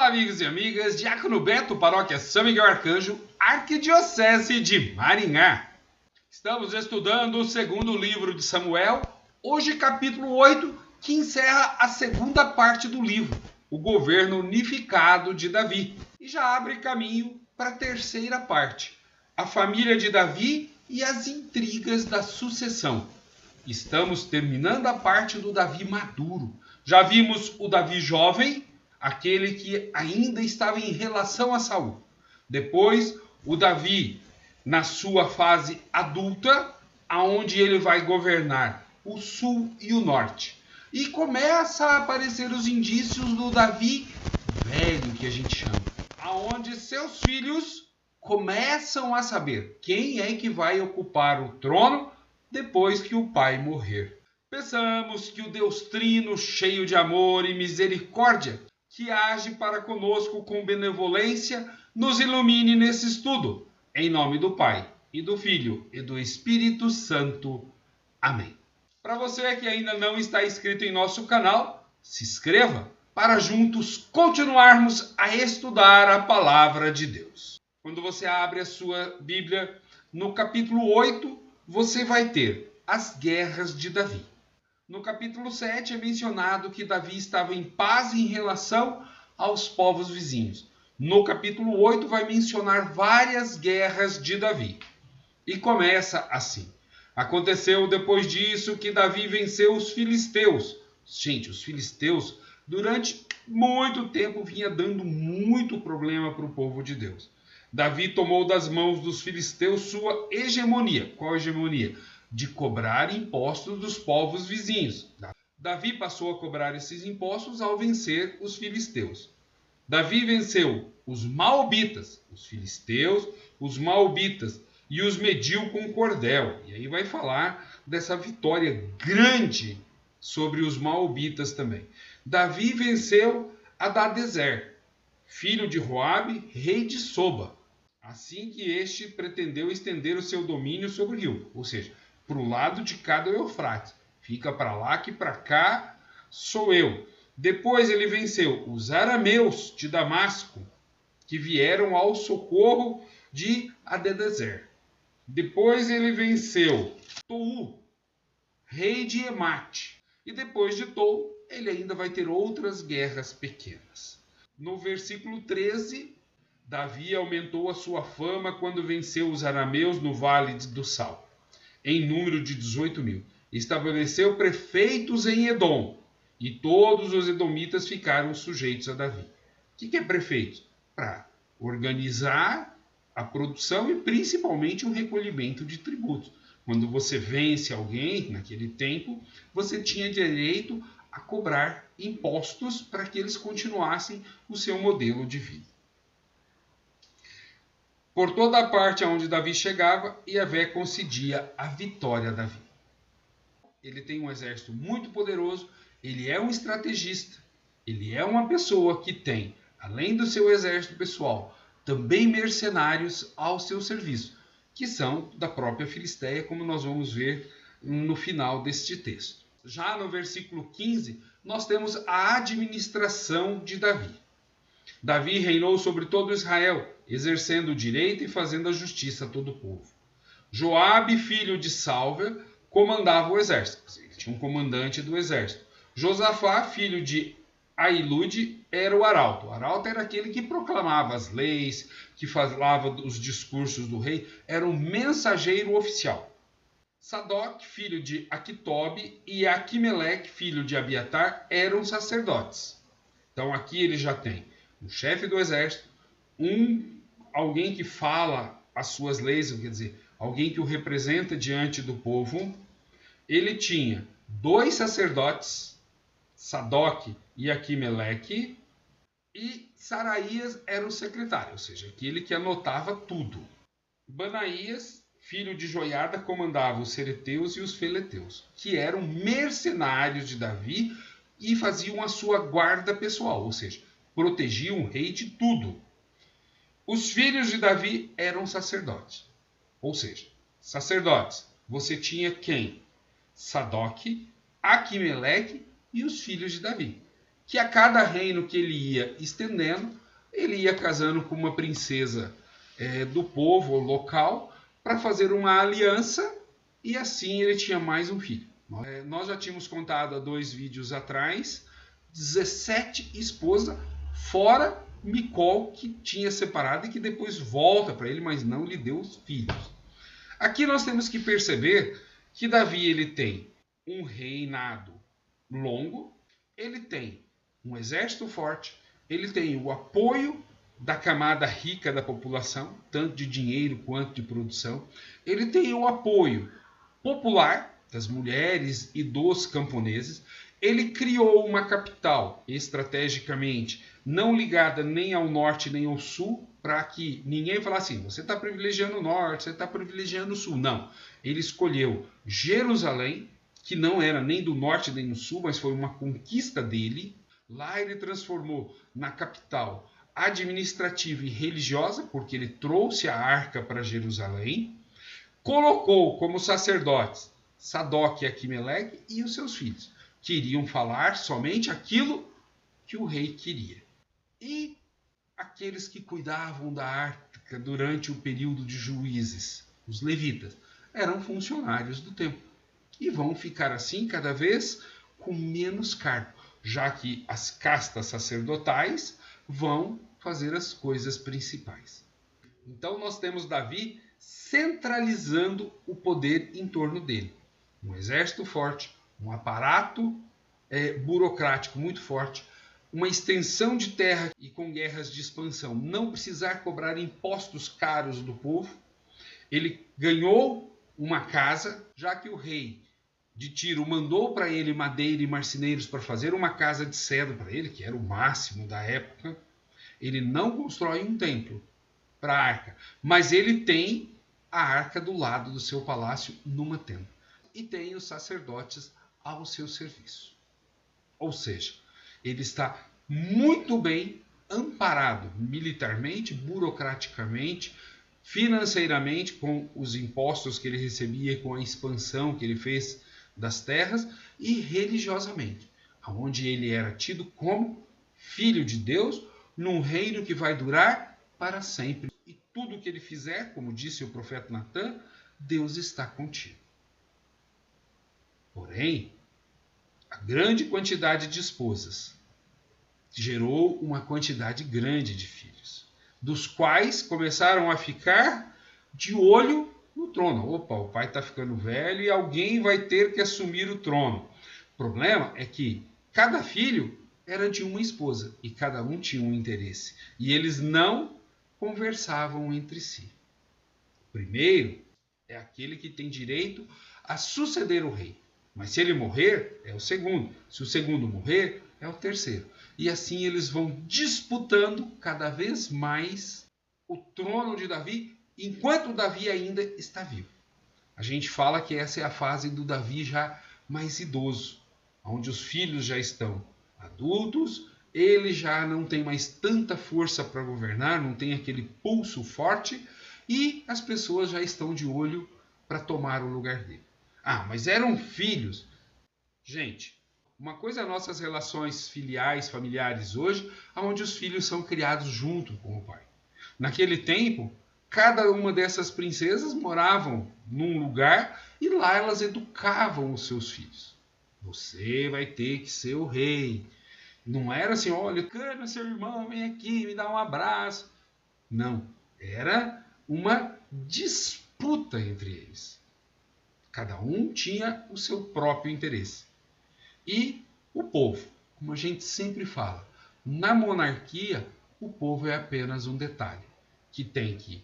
Fala, amigos e amigas, Diácono Beto, Paróquia São Miguel Arcanjo, Arquidiocese de Maringá. Estamos estudando o segundo livro de Samuel, hoje capítulo 8, que encerra a segunda parte do livro, o governo unificado de Davi, e já abre caminho para a terceira parte, a família de Davi e as intrigas da sucessão. Estamos terminando a parte do Davi maduro. Já vimos o Davi jovem, aquele que ainda estava em relação a Saul. Depois, o Davi na sua fase adulta, aonde ele vai governar o sul e o norte. E começa a aparecer os indícios do Davi velho, que a gente chama, aonde seus filhos começam a saber quem é que vai ocupar o trono depois que o pai morrer. Peçamos que o Deus Trino, cheio de amor e misericórdia, que age para conosco com benevolência, nos ilumine nesse estudo. Em nome do Pai, e do Filho, e do Espírito Santo. Amém. Para você que ainda não está inscrito em nosso canal, se inscreva para juntos continuarmos a estudar a Palavra de Deus. Quando você abre a sua Bíblia, no capítulo 8, você vai ter as guerras de Davi. No capítulo 7 é mencionado que Davi estava em paz em relação aos povos vizinhos. No capítulo 8 vai mencionar várias guerras de Davi. E começa assim. Aconteceu depois disso que Davi venceu os filisteus. Gente, os filisteus durante muito tempo vinha dando muito problema para o povo de Deus. Davi tomou das mãos dos filisteus sua hegemonia. Qual hegemonia? De cobrar impostos dos povos vizinhos. Davi passou a cobrar esses impostos ao vencer os filisteus. Davi venceu os Maobitas, os filisteus, os Maobitas, e os mediu com cordel. E aí vai falar dessa vitória grande sobre os Maobitas também. Davi venceu Hadadezer, filho de Joabe, rei de Soba, assim que este pretendeu estender o seu domínio sobre o rio, ou seja, para o lado de cada Eufrates. Fica para lá que para cá sou eu. Depois ele venceu os arameus de Damasco, que vieram ao socorro de Hadadezer. Depois ele venceu Tou, rei de Emate. E depois de Tou, ele ainda vai ter outras guerras pequenas. No versículo 13, Davi aumentou a sua fama quando venceu os arameus no Vale do Sal, em número de 18.000. Estabeleceu prefeitos em Edom, e todos os edomitas ficaram sujeitos a Davi. O que é prefeito? Para organizar a produção e principalmente o recolhimento de tributos. Quando você vence alguém, naquele tempo, você tinha direito a cobrar impostos para que eles continuassem o seu modelo de vida. Por toda a parte aonde Davi chegava, Yahvé concedia a vitória a Davi. Ele tem um exército muito poderoso, ele é um estrategista, ele é uma pessoa que tem, além do seu exército pessoal, também mercenários ao seu serviço, que são da própria Filisteia, como nós vamos ver no final deste texto. Já no versículo 15, nós temos a administração de Davi. Davi reinou sobre todo Israel, exercendo o direito e fazendo a justiça a todo o povo. Joabe, filho de Salver, comandava o exército. Ele tinha um comandante do exército. Josafá, filho de Ahilude, era o arauto. O arauto era aquele que proclamava as leis, que falava os discursos do rei, era um mensageiro oficial. Sadoc, filho de Aquitobe, e Aquimeleque, filho de Abiatar, eram sacerdotes. Então aqui ele já tem um chefe do exército, alguém que fala as suas leis, quer dizer, alguém que o representa diante do povo. Ele tinha 2 sacerdotes, Sadoc e Aquimeleque, e Saraías era o secretário, ou seja, aquele que anotava tudo. Banaías, filho de Joiada, comandava os cereteus e os feleteus, que eram mercenários de Davi e faziam a sua guarda pessoal, ou seja, protegiam o rei de tudo. Os filhos de Davi eram sacerdotes, ou seja, sacerdotes. Você tinha quem? Sadoc, Aquimeleque e os filhos de Davi. que a cada reino que ele ia estendendo, ele ia casando com uma princesa do povo local para fazer uma aliança e assim ele tinha mais um filho. Nós já tínhamos contado há 2 vídeos atrás 17 esposas, fora Micol, que tinha separado e que depois volta para ele, mas não lhe deu os filhos. Aqui nós temos que perceber que Davi ele tem um reinado longo, ele tem um exército forte, ele tem o apoio da camada rica da população, tanto de dinheiro quanto de produção, ele tem o apoio popular das mulheres e dos camponeses, ele criou uma capital estrategicamente não ligada nem ao norte nem ao sul, para que ninguém falasse assim, você está privilegiando o norte, você está privilegiando o sul. Não, ele escolheu Jerusalém, que não era nem do norte nem do sul, mas foi uma conquista dele. Lá ele transformou na capital administrativa e religiosa, porque ele trouxe a arca para Jerusalém, colocou como sacerdotes Sadoc e Aquimeleque e os seus filhos, que iriam falar somente aquilo que o rei queria. E aqueles que cuidavam da arca durante o período de juízes, os levitas, eram funcionários do templo e vão ficar assim cada vez com menos cargo, já que as castas sacerdotais vão fazer as coisas principais. Então nós temos Davi centralizando o poder em torno dele. Um exército forte, um aparato burocrático muito forte, uma extensão de terra e com guerras de expansão, não precisar cobrar impostos caros do povo. Ele ganhou uma casa, já que o rei de Tiro mandou para ele madeira e marceneiros para fazer uma casa de cedro para ele, que era o máximo da época. Ele não constrói um templo para a arca, mas ele tem a arca do lado do seu palácio numa tenda. E tem os sacerdotes ao seu serviço. Ou seja, ele está muito bem amparado militarmente, burocraticamente, financeiramente, com os impostos que ele recebia, com a expansão que ele fez das terras, e religiosamente, onde ele era tido como filho de Deus, num reino que vai durar para sempre. E tudo que ele fizer, como disse o profeta Natan, Deus está contigo. Porém, a grande quantidade de esposas gerou uma quantidade grande de filhos, dos quais começaram a ficar de olho no trono. Opa, o pai está ficando velho e alguém vai ter que assumir o trono. O problema é que cada filho era de uma esposa e cada um tinha um interesse. E eles não conversavam entre si. O primeiro é aquele que tem direito a suceder o rei. Mas se ele morrer, é o segundo. Se o segundo morrer, é o terceiro. E assim eles vão disputando cada vez mais o trono de Davi, enquanto Davi ainda está vivo. A gente fala que essa é a fase do Davi já mais idoso, onde os filhos já estão adultos, ele já não tem mais tanta força para governar, não tem aquele pulso forte, e as pessoas já estão de olho para tomar o lugar dele. Ah, mas eram filhos. Gente, uma coisa é nossas relações filiais, familiares hoje, onde os filhos são criados junto com o pai. Naquele tempo, cada uma dessas princesas moravam num lugar e lá elas educavam os seus filhos. Você vai ter que ser o rei. Não era assim, olha, cana, seu irmão, vem aqui, me dá um abraço. Não, era uma disputa entre eles. Cada um tinha o seu próprio interesse. E o povo, como a gente sempre fala, na monarquia, o povo é apenas um detalhe, que tem que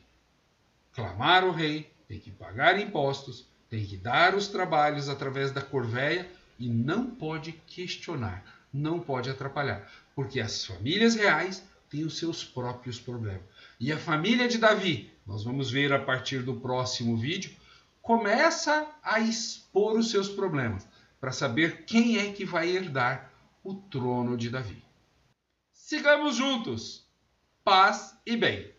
clamar o rei, tem que pagar impostos, tem que dar os trabalhos através da corvéia e não pode questionar, não pode atrapalhar, porque as famílias reais têm os seus próprios problemas. E a família de Davi, nós vamos ver a partir do próximo vídeo, começa a expor os seus problemas, para saber quem é que vai herdar o trono de Davi. Sigamos juntos. Paz e bem.